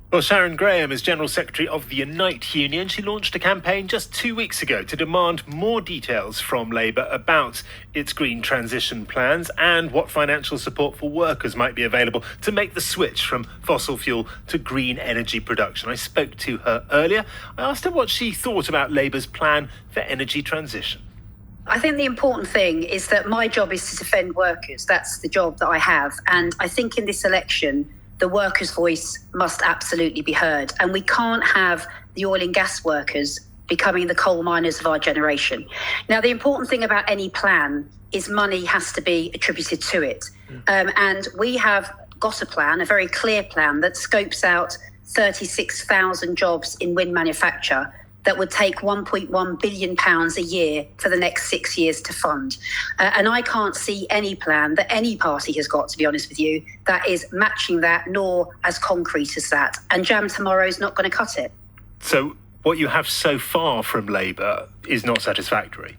Well, Sharon Graham is General Secretary of the Unite Union. She launched a campaign just 2 weeks ago to demand more details from Labour about its green transition plans and what financial support for workers might be available to make the switch from fossil fuel to green energy production. I spoke to her earlier. I asked her what she thought about Labour's plan for energy transition. I think the important thing is that my job is to defend workers. That's the job that I have. And I think in this election, the workers' voice must absolutely be heard. And we can't have the oil and gas workers becoming the coal miners of our generation. Now, the important thing about any plan is money has to be attributed to it. And we have got a plan, a very clear plan, that scopes out 36,000 jobs in wind manufacture that would take £1.1 billion a year for the next 6 years to fund. And I can't see any plan that any party has got, to be honest with you, that is matching that, nor as concrete as that. And Jam Tomorrow is not going to cut it. So what you have so far from Labour is not satisfactory?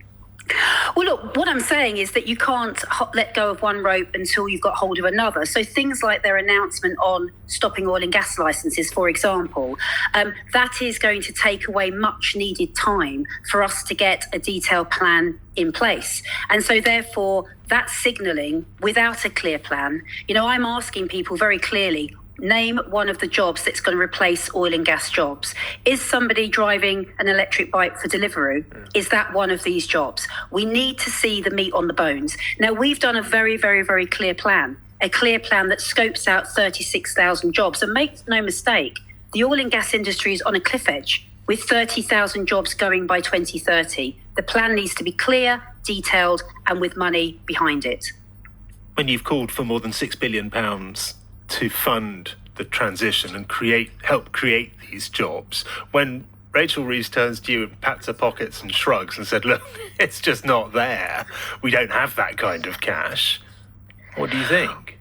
Well, look, what I'm saying is that you can't let go of one rope until you've got hold of another. So things like their announcement on stopping oil and gas licences, for example, that is going to take away much needed time for us to get a detailed plan in place. And so therefore, that's signalling without a clear plan. You know, I'm asking people very clearly, name one of the jobs that's going to replace oil and gas jobs. Is somebody driving an electric bike for Deliveroo? Is that one of these jobs? We need to see the meat on the bones. Now, we've done a very, very, very clear plan, a clear plan that scopes out 36,000 jobs. And make no mistake, the oil and gas industry is on a cliff edge with 30,000 jobs going by 2030. The plan needs to be clear, detailed, and with money behind it. When you've called for more than £6 billion to fund the transition and help create these jobs, when Rachel Reeves turns to you and pats her pockets and shrugs and said, look, it's just not there, we don't have that kind of cash, what do you think?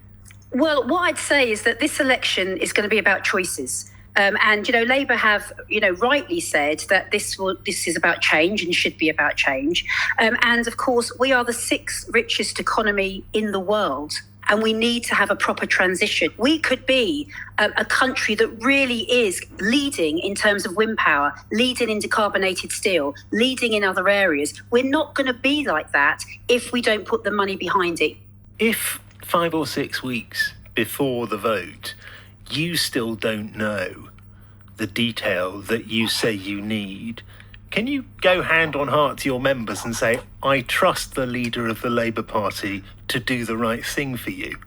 Well, what I'd say is that this election is going to be about choices. And, you know, Labour have, rightly said that this is about change and should be about change. And, of course, we are the sixth richest economy in the world. And we need to have a proper transition. We could be a country that really is leading in terms of wind power, leading in decarbonated steel, leading in other areas. We're not going to be like that if we don't put the money behind it. If 5 or 6 weeks before the vote, you still don't know the detail that you say you need, can you go hand on heart to your members and say, I trust the leader of the Labour Party to do the right thing for you?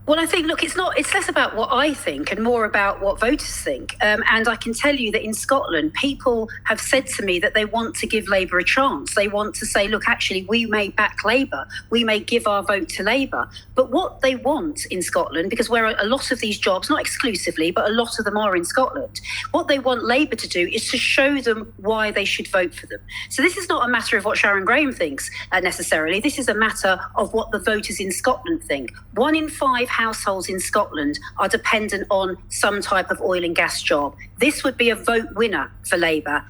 Well, I think, look, it's less about what I think and more about what voters think. And I can tell you that in Scotland, people have said to me that they want to give Labour a chance. They want to say, look, actually, we may back Labour. We may give our vote to Labour. But what they want in Scotland, because where a lot of these jobs, not exclusively, but a lot of them are in Scotland, what they want Labour to do is to show them why they should vote for them. So this is not a matter of what Sharon Graham thinks necessarily. This is a matter of what the voters in Scotland think. 1 in 5 households in Scotland are dependent on some type of oil and gas job. This would be a vote winner for Labour.